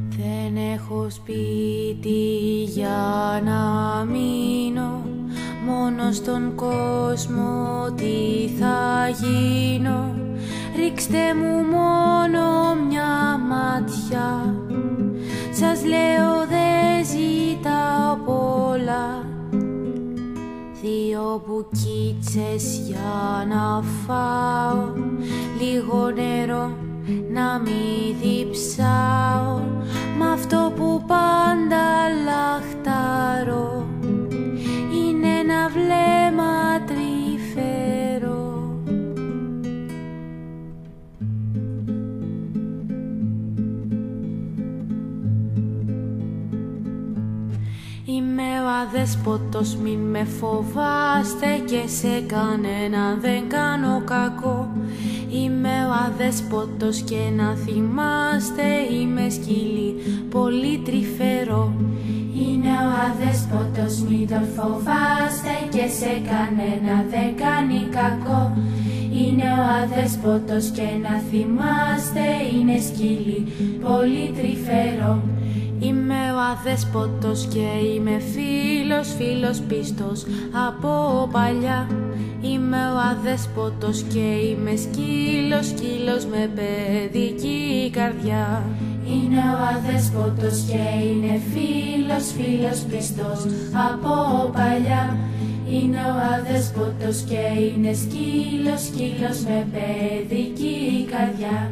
Δεν έχω σπίτι για να μείνω, μόνο στον κόσμο τι θα γίνω. Ρίξτε μου μόνο μια ματιά, σας λέω δεν ζητάω πολλά. 2 μπουκίτσες για να φάω, λίγο νερό να μη διψάω, μ' αυτό που πάντα λαχταρώ είναι ένα βλέμμα τρυφερό. Είμαι ο αδέσποτος, μην με φοβάστε, και σε κανένα δεν κάνω κακό. Είμαι ο αδέσποτος και να θυμάστε, είμαι σκυλί πολύ τρυφερό. Είναι ο αδέσποτος, μην τον φοβάστε, και σε κανένα δεν κάνει κακό. Είναι ο αδέσποτος και να θυμάστε, είναι σκυλί πολύ τρυφερό. Είμαι ο αδέσποτος και είμαι φίλος πίστος από παλιά. Είμαι ο αδέσποτος και είμαι σκύλος με παιδική καρδιά. Είναι ο αδέσποτος και είναι φίλος πίστος από παλιά. Είναι ο αδέσποτος και είναι σκύλος με παιδική καρδιά.